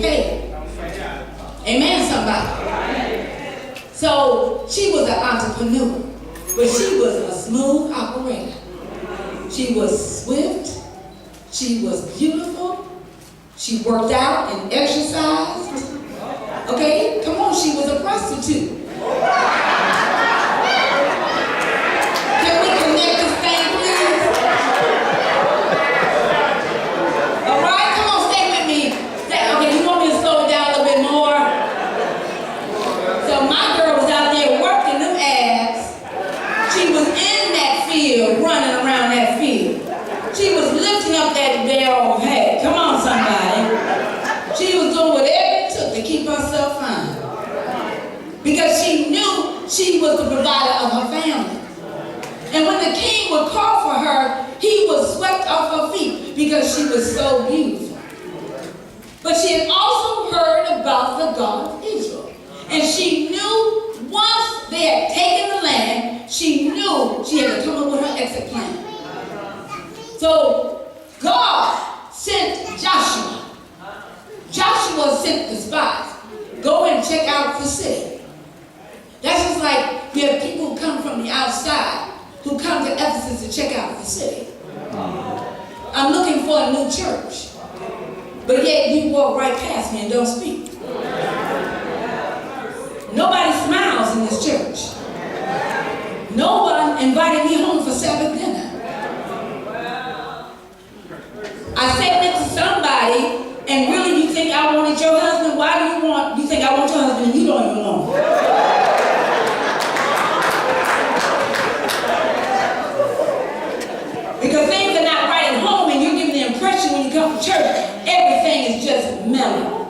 get paid. Amen, somebody. So she was an entrepreneur, but she was a smooth operator. She was swift. She was beautiful. She worked out and exercised. Okay, come on, she was a prostitute. Can we connect this thing, please? All right, come on, stay with me. Okay, you want me to slow it down a little bit more? So my girl was out there working them abs. She was in that field, running around that field. She was lifting up that barrel head. Come on, somebody. She was doing whatever it took to keep herself fine. Because she knew she was the provider of her family. And when the king would call for her, he was swept off her feet because she was so beautiful. But she had also heard about the God of Israel. And she knew once they had taken the land, she knew she had to come up with her exit plan. So God sent Joshua. Joshua sent the spies. Go and check out the city. That's just like we have people who come from the outside who come to Ephesus to check out the city. I'm looking for a new church. But yet you walk right past me and don't speak. Nobody smiles in this church. No one invited me home for Sabbath dinner. I said that to somebody, and really you think I wanted your husband? Why do you think I want your husband and you don't even want him? Because things are not right at home and you're giving the impression when you come to church, everything is just mellow.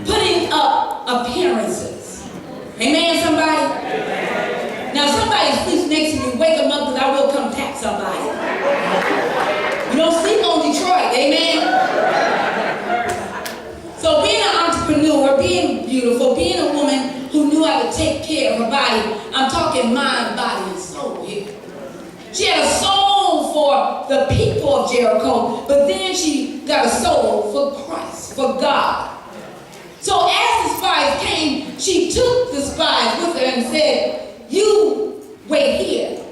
Putting up appearances. Amen, somebody? Now somebody sleeps next to me, wake them up because I will come tap somebody. You don't sleep on Detroit, amen? So being an entrepreneur, being beautiful, being a woman who knew how to take care of her body, I'm talking mind, body, and soul here. She had a soul for the people of Jericho, but then she got a soul for Christ, for God. So as the spies came, she took the spies with her and said, you wait here.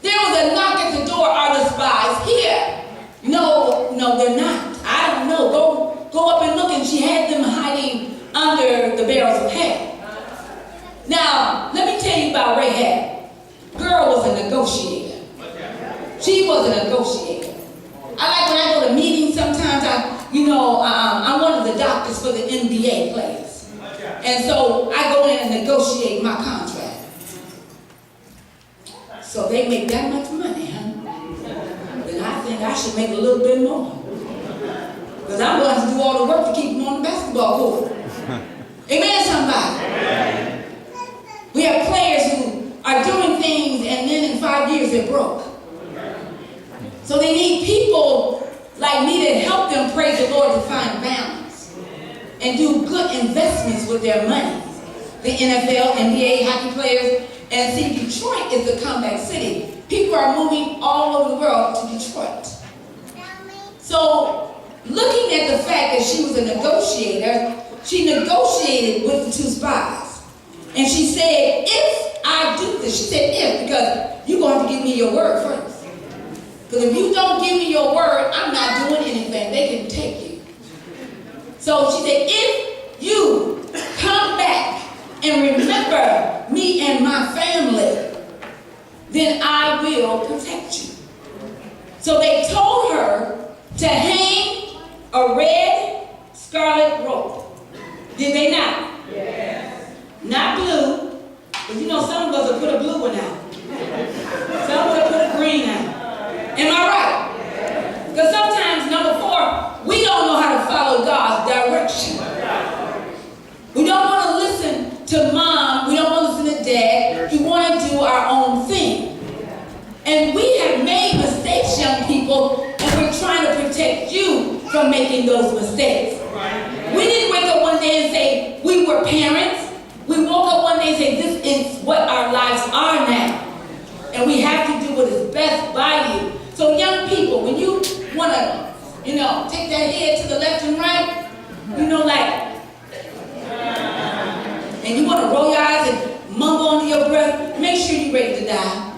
There was a knock at the door. Are the spies here? No, they're not. I don't know. Go up and look. And she had them hiding under the barrels of hay. Now, let me tell you about Rahab. Girl was a negotiator. She was a negotiator. I like when I go to meetings sometimes, I'm one of the doctors for the NBA players. And so I go in and negotiate my contract. So they make that much money, huh? Then I think I should make a little bit more. Because I'm going to do all the work to keep them on the basketball court. Amen, somebody? Amen. We have players who are doing things and then in 5 years they're broke. So they need people like me to help them, praise the Lord, to find balance and do good investments with their money. The NFL, NBA, hockey players, and see, Detroit is the comeback city. People are moving all over the world to Detroit. So, looking at the fact that she was a negotiator, she negotiated with the two spies. And she said, if I do this, she said if, because you're going to give me your word first. Because if you don't give me your word, I'm not doing anything. They can take you. So she said, if you come back and remember me and my family, then I will protect you. So they told her to hang a red scarlet rope. Did they not? Yes. Not blue, but some of us will put a blue one out. Some will put a green out. Am I right? Because sometimes, number 4, we don't know how to follow God's direction. We don't want to listen to mom. We don't want to listen to dad. We want to do our own thing. And we have made mistakes, young people, and we're trying to protect you from making those mistakes. We didn't wake up one day and say, we were parents. We woke up one day and say, this is what our lives are now. And we have to do what is best by you. So young people, when you want to, take that head to the left and right, like want to roll your eyes and mumble under your breath, make sure you're ready to die.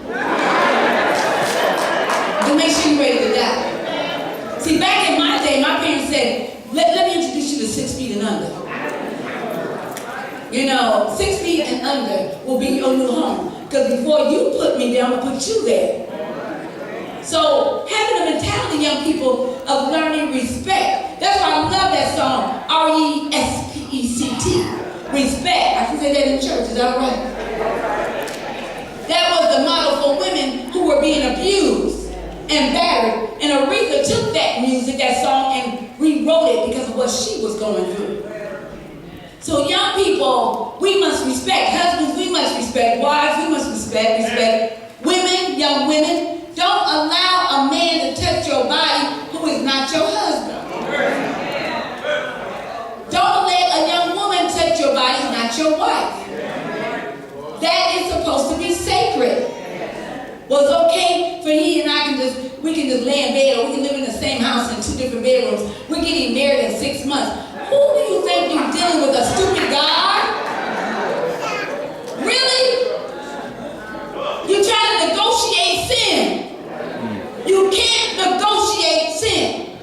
Just make sure you're ready to die. See, back in my day, my parents said, let me introduce you to 6 feet and under. You know, 6 feet and under will be your new home. Because before you put me there, I'm going to put you there. So, having a mentality, young people, of learning respect. That's why I love that song, R-E-S-P-E-C-T. Respect. I can say that in church, is that right? That was the model for women who were being abused and battered. And Aretha took that music, that song, and rewrote it because of what she was going through. So young people, we must respect. Husbands, we must respect. Wives, we must respect. Women, young women, don't allow a man to touch your body who is not your husband. Don't let a young woman touch your body who's not your wife. That is supposed to be sacred. Well, it's okay for he and I we can just lay in bed, or we can live in the same house in 2 different bedrooms. We're getting married in 6 months. Who do you think you're dealing with? A stupid God? Really? You're trying to negotiate sin. You can't negotiate sin.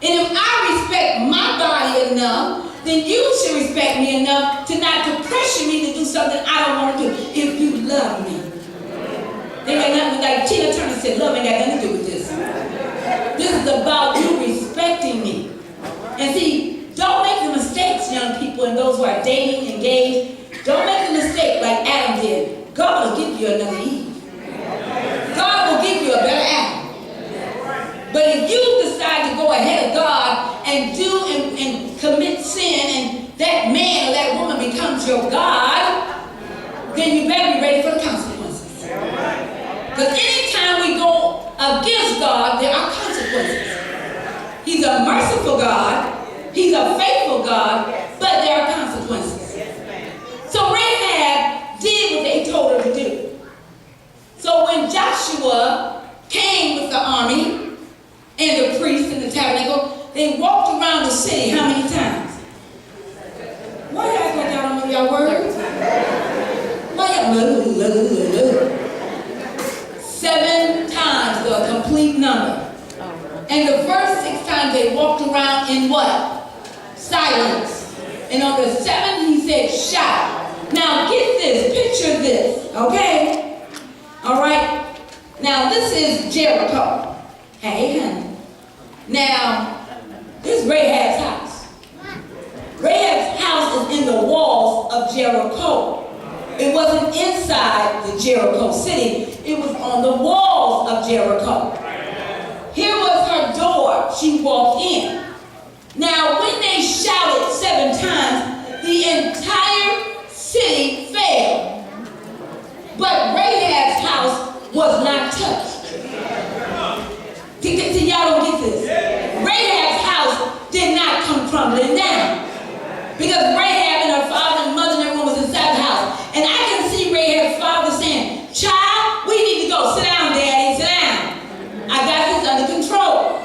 And if I respect my body enough, then you should respect me enough to not to pressure me to do something I don't want to do. If you love me. They got nothing, like Tina Turner said, love ain't got nothing to do with this. This is about you respecting me. And see, don't make the mistakes, young people, and those who are dating, engaged. Don't make the mistake like Adam did. God will give you another Eve. God will give you a better Adam. But if you decide to go ahead of God and do and commit sin, and that man or that woman becomes your God, then you better be ready for the consequences. Because anytime we go against God, there are consequences. He's a merciful God. He's a faithful God, but there are consequences. So Rahab did what they told her to do. So when Joshua came with the army and the priests and the tabernacle, they walked around the city how many times? Why y'all act like y'all don't know y'all words? Why y'all? 7 times, the complete number. And the first 6 times they walked around in what? Silence. And on the 7th he said, shout. Now get this, picture this, okay? All right? Now this is Jericho. Hey, honey. Now, this is Rahab's house. Rahab's house is in the walls of Jericho. It wasn't inside the Jericho city. It was on the walls of Jericho. Here was her door. She walked in. Now, when they shouted 7 times, the entire city fell. But Rahab's house was not touched. See, y'all don't get this. Rahab's house did not come crumbling down. Because Rahab and her father and mother and everyone was inside the house. And I can see Rahab's father saying, child, we need to go. Sit down, Daddy, sit down. I got this under control.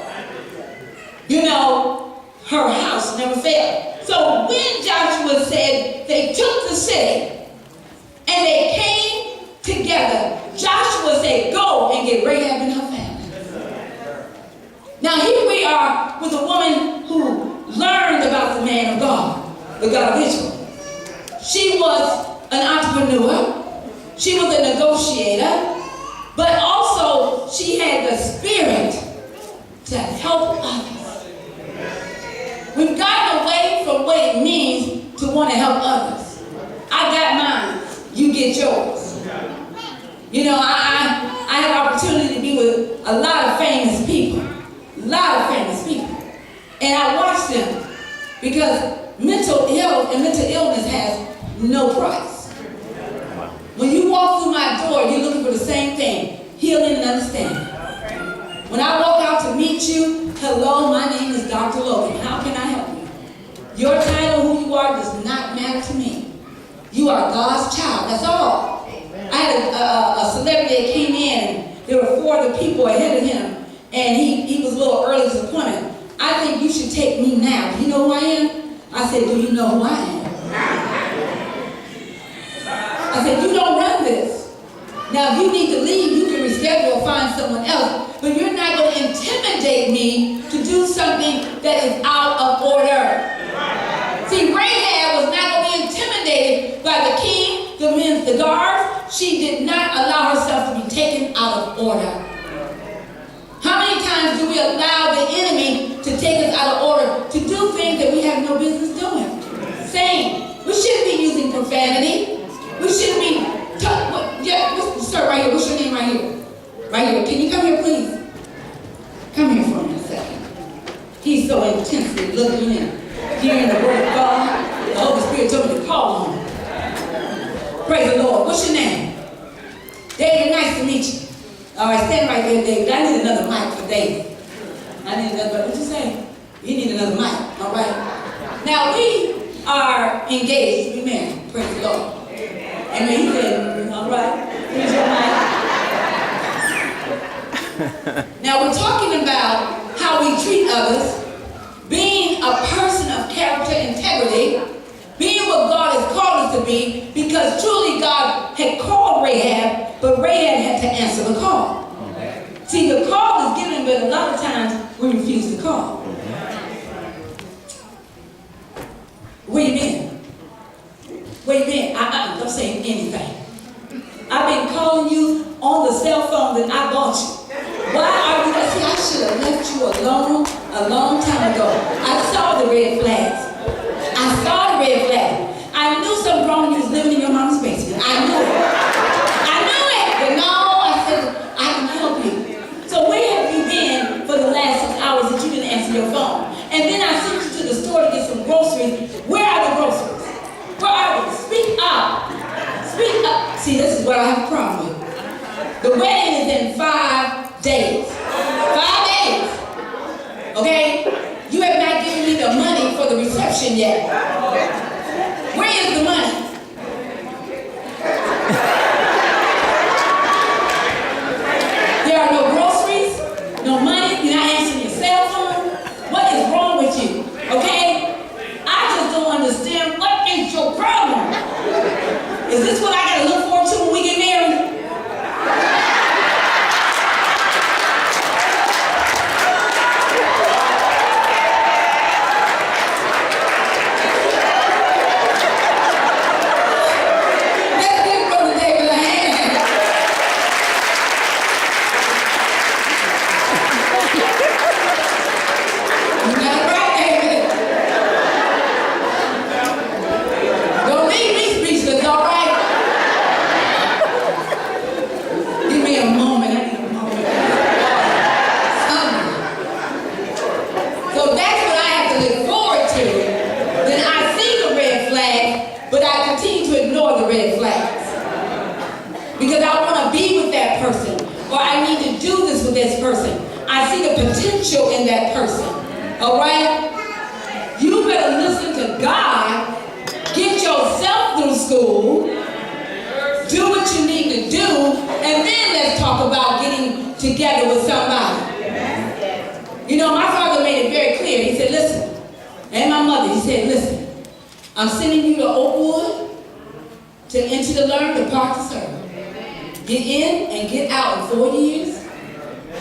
You know, her house never failed. So when Joshua said they took the city and they came together, Joshua said, go and get Rahab and her family. Now here we are with a woman who learned about the man of God, the God of Israel. She was an entrepreneur. She was a negotiator. But also she had the spirit to help others. We've gotten away from what it means to want to help others. I got mine. You get yours. You know, I have opportunity to be with a lot of famous people. And I watch them because mental health and mental illness has no price. When you walk through my door, you're looking for the same thing, healing and understanding. When I walk out to meet you, hello, my name is Dr. Logan. How can I help you? Your title, who you are, does not matter to me. You are God's child, that's all. I had a celebrity that came in, and there were 4 other people ahead of him, and he was a little early to his appointment. I think you should take me now. Do you know who I am? I said, do you know who I am? I said, you don't run this. Now, if you need to leave, you can reschedule or find someone else. But you're not going to intimidate me to do something that is out of order. See, Rahab was not going to be intimidated by the king, the men, the guards. She did not allow herself to be taken out of order. How many times do we allow the enemy to take us out of order to do things that we have no business doing? Saying, we shouldn't be using profanity. We shouldn't be, sir, right here, what's your name right here? Right here, can you come here, please? Come here for me a second. He's so intensely looking and hearing the word of God. The Holy Spirit told me to call on him. Praise the Lord. What's your name? David, nice to meet you. All right, stand right there, David. I need another mic for David. I need another, what you say? You need another mic, all right? Now, we are engaged. We married. Praise the Lord. Amen. He said, all right. Here's your mic. Now, we're talking about how we treat others, being a person of character integrity, being what God has called us to be, because truly God had called Rahab, but Rahab had to answer the call. See, the call is given, but a lot of times we refuse to call. Where you been? Where you been? Don't say anything. I've been calling you on the cell phone that I bought you. Why are you? See, I should have left you alone a long time ago. I saw the red flags. I saw the red flags. I knew something wrong when you was living in your mom's basement. I knew it. I knew it. But no, I said, I can help you. So where have you been for the last 6 hours that you didn't answer your phone? And then I sent you to the store to get some groceries. Where are the groceries? Where are they? Speak up. Speak up. See, this is what I have a problem with. The wedding is in 5 days. 5 days. Okay? You have not given me the money for the reception yet. Where is the money? There are no groceries, no money, you're not answering your cell phone. What is wrong with you? Okay? I just don't understand. What is your problem? Is this what I gotta look forward to when we get married? Because I want to be with that person, or I need to do this with this person. I see the potential in that person. All right? You better listen to God. Get yourself through school. Do what you need to do, and then let's talk about getting together with somebody. You know, my father made it very clear. He said, listen, and my mother, he said, listen, I'm sending you to Oakwood to enter to learn, depart to serve. Get in and get out in 4 years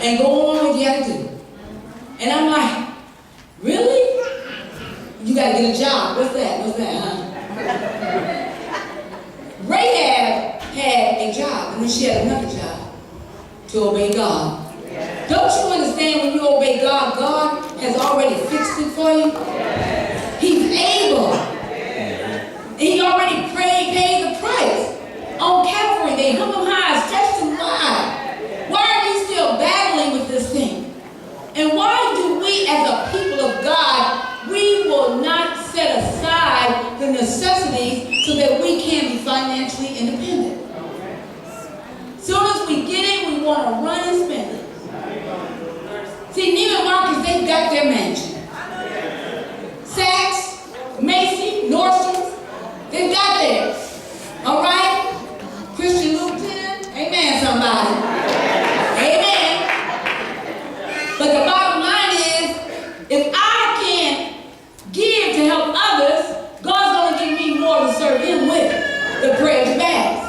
and go on what you got to do. And I'm like, really? You got to get a job. What's that? What's that, huh? Rahab had a job, and then she had another job to obey God. Don't you understand when you obey God, God has already fixed it for you? He's able. He already paid the price. On Calvary, they hung him high, stretched him wide. Why are you still battling with this thing? And why do we, as a people of God, we will not set aside the necessities so that we can be financially independent? As soon as we get it, we want to run and spend it. See, Neiman Marcus, they've got their mansion. Saks, Macy, Nordstrom's, they've got theirs. All right? Christian Louboutin, amen, somebody. Amen. But the bottom line is, if I can give to help others, God's going to give me more to serve him with. The prayer to bags.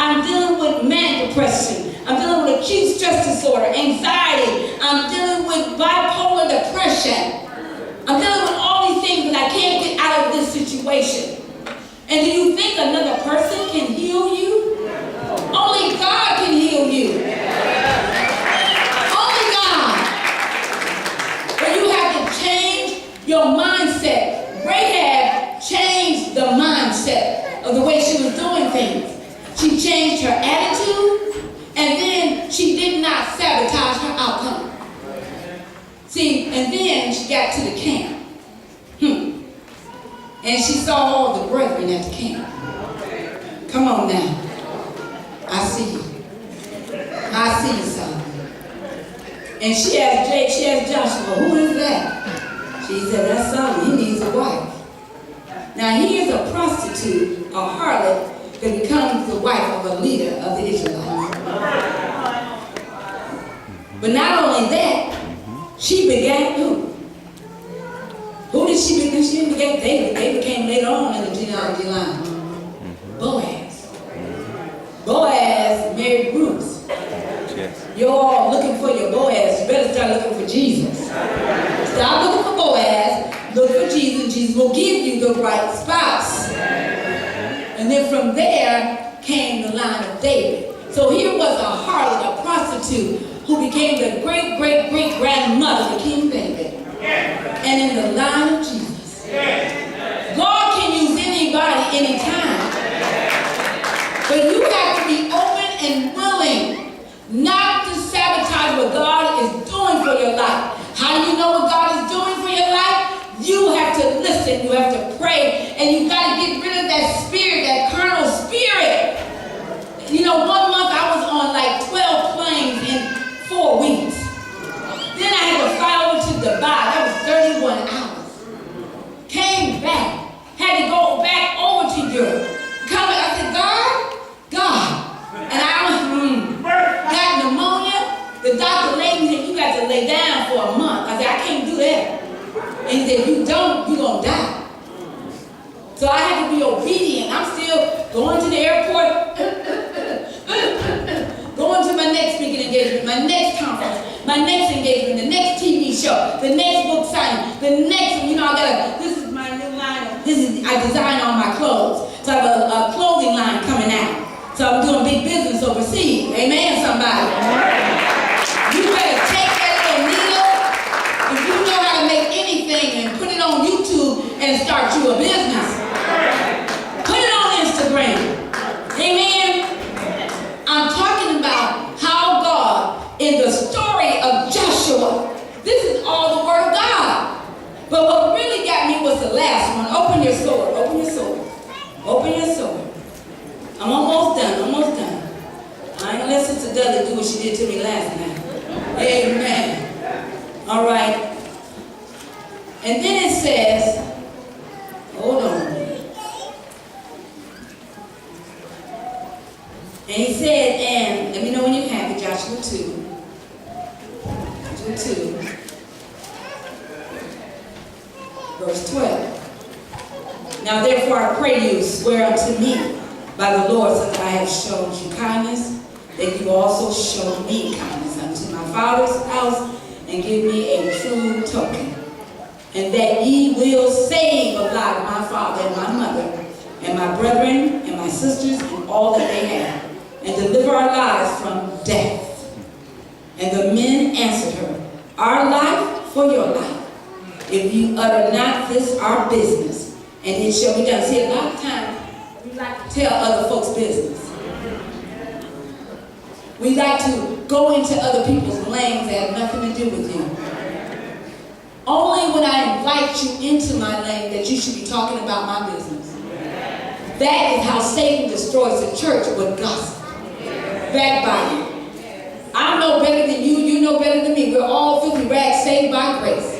I'm dealing with manic depression. I'm dealing with acute stress disorder, anxiety. I'm dealing with bipolar depression. I'm dealing with all these things, but I can't get out of this situation. And do you think another person can heal you? Only God can heal you. Only God. But you have to change your mindset. Rahab changed the mindset of the way she was doing things. She changed her attitude, and then she did not sabotage her outcome. See, and then she got to the camp. And she saw all the brethren at the camp. Come on now. I see you. I see you, son. And she asked Joshua, who is that? She said, that's Solomon. He needs a wife. Now he is a prostitute, a harlot, that becomes the wife of a leader of the Israelites. But not only that, she begat who? Who did she beget? She didn't beget David. David came later on in the genealogy line. Boaz. Boaz married Ruth. You're all looking for your Boaz. You better start looking for Jesus. Stop looking for Boaz. Look for Jesus. Jesus will give you the right spouse. And then from there came the line of David. So here was a harlot, a prostitute, who became the great-great-great-grandmother of King David. And in the line of Jesus. God can use anybody, anytime. But you have to be open and willing not to sabotage what God is doing for your life. How do you know what God is doing for your life? You have to listen, you have to pray, and you got to get rid of that spirit, that carnal spirit. You know, 1 month I was on like 12 planes in 4 weeks. Then I had to fly over to Dubai. That was 31 hours. Came back. Had to go back over to Europe. Come back. I said, God. And I got pneumonia. The doctor laid me, said, you got to lay down for a month. I said, I can't do that. And he said, if you don't, you're going to die. So I had to be obedient. I'm still going to the airport, going to my next speaking engagement, my next conference, my next engagement, the next TV show, the next book signing, the next, this is my new line. I design all my clothes. So I have a clothing line coming out. So I'm doing big business overseas. Amen, somebody. You better take that little needle. If you know how to make anything and put it on YouTube and start you a business. Put it on Instagram. Amen. I'm talking about how God, in the story of Joshua, this is all the word of God. But what really got me was the last one. Open your sword. Open your sword. Open your sword. I'm almost done. Almost done. I ain't gonna let Sister Dudley do what she did to me last night. Amen. All right. And then it says, hold on. And he said, and let me know when you have it, Joshua 2. Joshua 2. Verse 12. Now therefore I pray you, swear unto me by the Lord, since I have shown you kindness, that you also show me kindness unto my father's house, and give me a true token, and that ye will save alive my father and my mother, and my brethren and my sisters, and all that they have, and deliver our lives from death. And the men answered her, our life for your life. If you utter not this our business, and it shall be done. See, a lot of times we like to tell other folks' business. We like to go into other people's lanes that have nothing to do with you. Only when I invite you into my lane that you should be talking about my business. That is how Satan destroys the church, with gossip. Backbiting. I know better than you, you know better than me. We're all filthy rags saved by grace.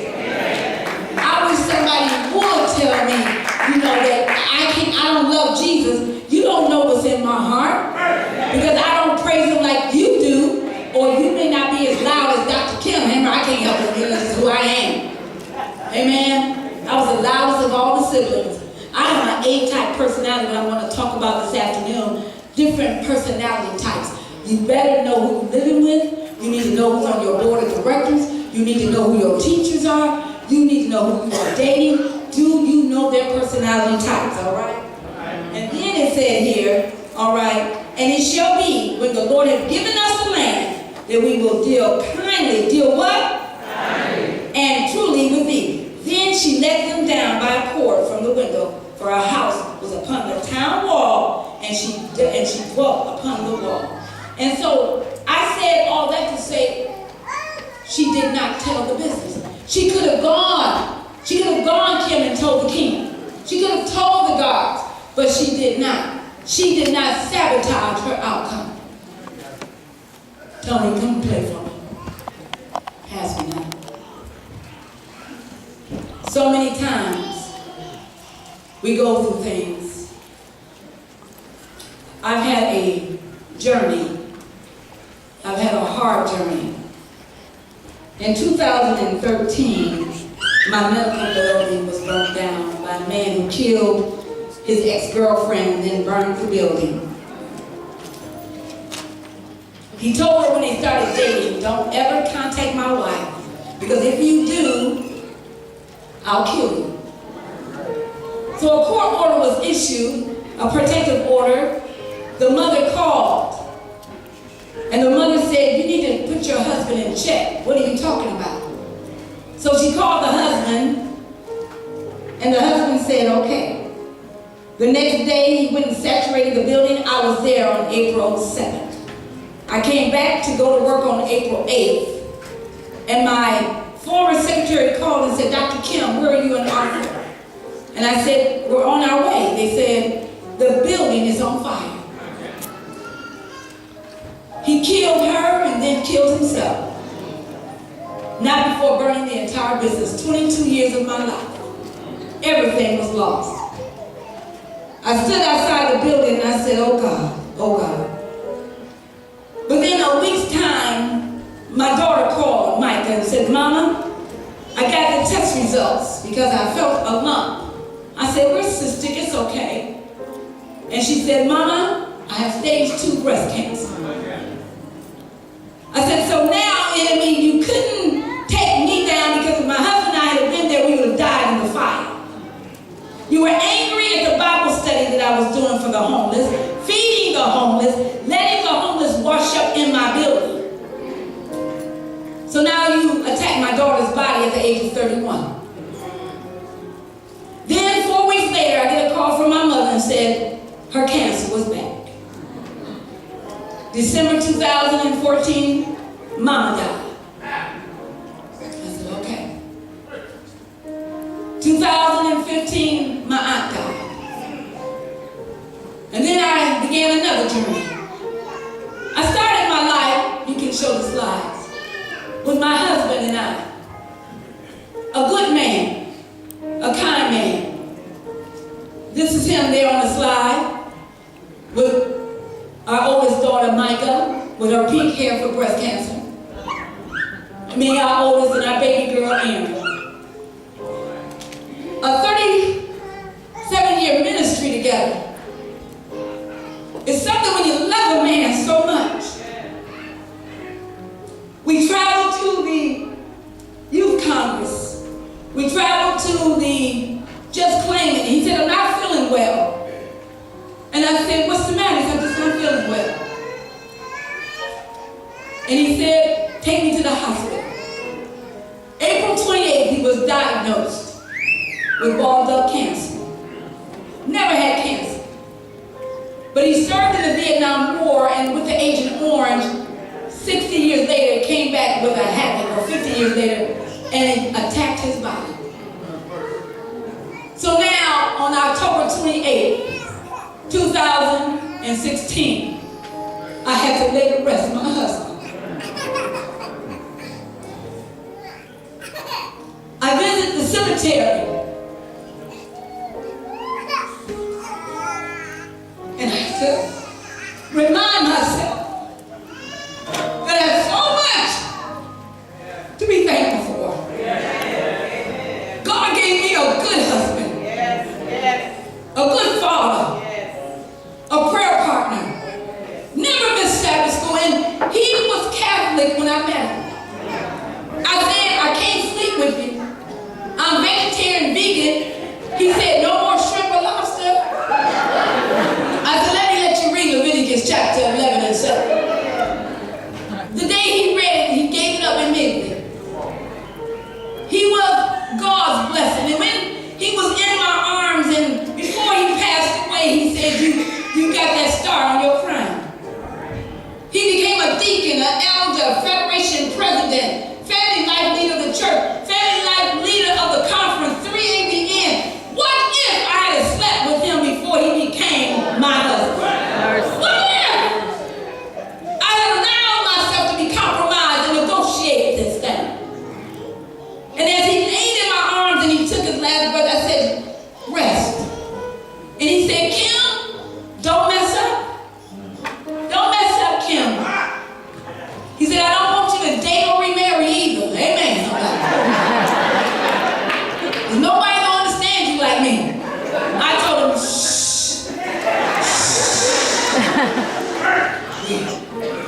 I wish somebody would tell me, that I don't love Jesus. You don't know what's in my heart. Because I don't praise him like you do. Or you may not be as loud as Dr. Kim. I can't help it. This is who I am. Amen. I was the loudest of all the siblings. I have an A-type personality that I want to talk about this afternoon. different personality types. You better know who you're living with. You need to know who's on your board of directors. You need to know who your teachers are. You need to know who you are dating. Do you know their personality types, all right? And then it said here, all right, and it shall be when the Lord has given us the land that we will deal kindly. Deal what? Kindly. And truly with thee. Then she let them down by a cord from the window, for her house was upon the town wall, and she dwelt upon the wall. And so I said all that to say she did not tell the business. She could have gone. She could have gone, Kim, and told the king. She could have told the guards, but she did not. She did not sabotage her outcome. Tony, come play for me. Pass me now. So many times we go through things. I've had a journey. I've had a hard journey. In 2013, my medical building was burned down by a man who killed his ex-girlfriend and then burned the building. He told her when they started dating, don't ever contact my wife, because if you do, I'll kill you. So a court order was issued, a protective order. The mother called, and the mother said, you need to put your husband in check. What are you talking about? So she called the husband, and the husband said, okay. The next day, he went and saturated the building. I was there on April 7th. I came back to go to work on April 8th, and my former secretary called and said, Dr. Kim, where are you and Arthur? And I said, we're on our way. They said, the building is on fire. He killed her and then killed himself. Not before burning the entire business. 22 years of my life. Everything was lost. I stood outside the building and I said, oh God, oh God. Within a week's time, my daughter called Micah and said, Mama, I got the test results because I felt a lump. I said, where's the stick? It's okay. And she said, Mama, I have stage 2 breast cancer. I said, so now, enemy, you couldn't take me down because if my husband and I had been there, we would have died in the fire. You were angry at the Bible study that I was doing for the homeless, feeding the homeless, letting the homeless wash up in my building. So now you attack my daughter's body at the age of 31. Then 4 weeks later, I get a call from my mother and said her cancer was back. December 2014, Mama died. I said, okay. 2015, my aunt died. And then I began another journey. I started my life, you can show the slides, with my husband and I. A good man, a kind man. This is him there on the slide with our oldest daughter, Micah, with her pink hair for breast cancer. Me, our oldest, and our baby girl, Aaron. A 37-year ministry together. It's something when you love a man so much. We traveled to the youth congress. We traveled to the Just Claim It. He said, I'm not feeling well. And I said, what's the matter? He said, I'm just not feeling well. And he said, take me to the hospital. April 28th, he was diagnosed with balled up cancer. Never had cancer. But he served in the Vietnam War, and with the Agent Orange, 60 years later, came back with a havoc, or 50 years later, and it attacked his body. So now, on October 28th, 2016, I had to lay to rest my husband. I visited the cemetery, and I had to remind myself that I have so much to be thankful for. God gave me a good husband, a good father, a prayer partner,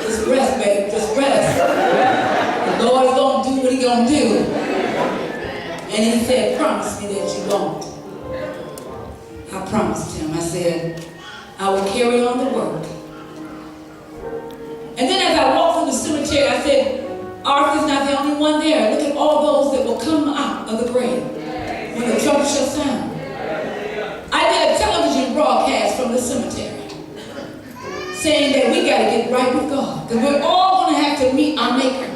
Just rest, baby, just rest. The Lord's gonna do what He gonna do. And He said, promise me that you won't. I promised Him. I said, I will carry on the work. And then as I walked through the cemetery, I said, Arthur's not the only one there. Look at all those that will come out of the grave when the trumpet shall sound. I did a television broadcast from the cemetery saying that we got to get right with God, because we're all going to have to meet our Maker.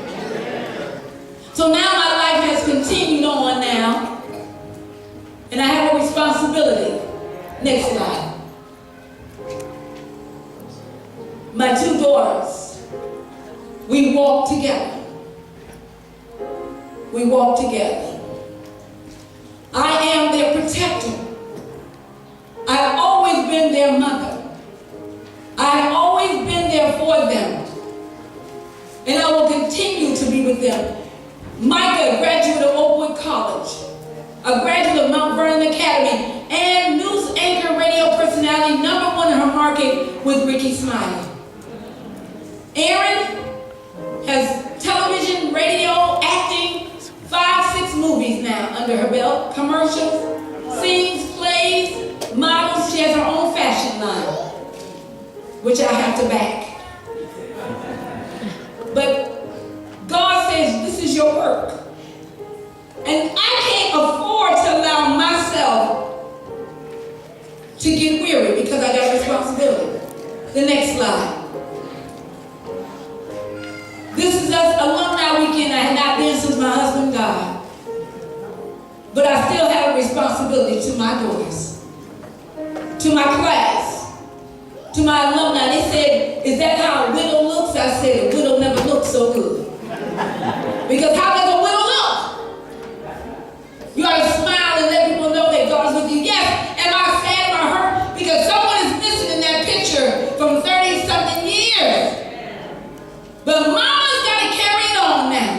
So now my life has continued on now, and I have a responsibility. Next slide. My two daughters, we walk together. We walk together. I am their protector. I've always been their mother. I've always been there for them. And I will continue to be with them. Micah, a graduate of Oakwood College, a graduate of Mount Vernon Academy, and news anchor radio personality #1 in her market with Ricky Smiley. Aaron has television, radio, acting, 5, 6 movies now under her belt, commercials, sings, plays, models. She has her own fashion line, which I have to back. But God says, this is your work. And I can't afford to allow myself to get weary because I got responsibility. The next slide. This is us alumni weekend. I had not been since my husband died. But I still have a responsibility to my daughters, to my class, to my alumni. They said, is that how a widow looks? I said, a widow never looks so good. Because how does a widow look? You ought to smile and let people know that God's with you. Yes, am I sad or hurt? Because someone is missing in that picture from 30-something years. But mama's got to carry it on now.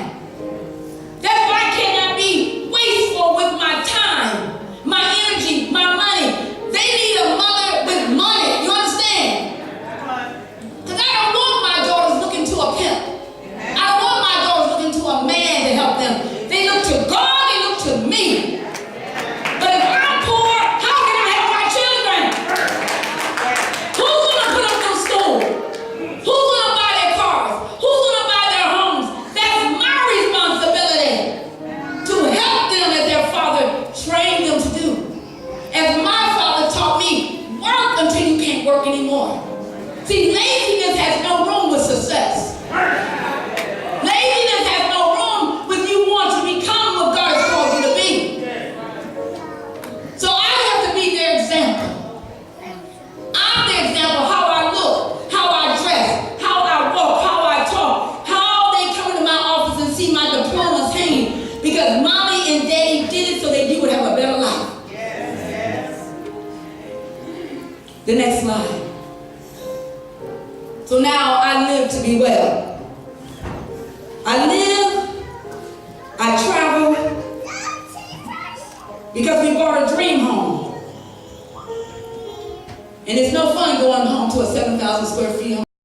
That's why I cannot be wasteful with my time, my energy, my money. They need a mother with money. You understand? Because I don't want my daughters looking to a pimp. I don't want my daughters looking to a man to help them. They look to God, they look to me. But if I'm poor, how can I help my children? Who's going to put them through school? Who's going to buy their cars? Who's going to buy their homes? That's my responsibility to help them as their father trained them to do. As my father taught me, work until you can't work anymore. See, laziness has no room with success. Laziness has no room when you want to become what God's called you to be. So I have to be their example. I'm the example of how I look, how I dress, how I walk, how I talk, how they come into my office and see my diplomas hanging. Because mommy and daddy did it so that you would have a better life. The next slide. So now I live to be well. I live, I travel, because we bought a dream home. And it's no fun going home to a 7,000 square feet home.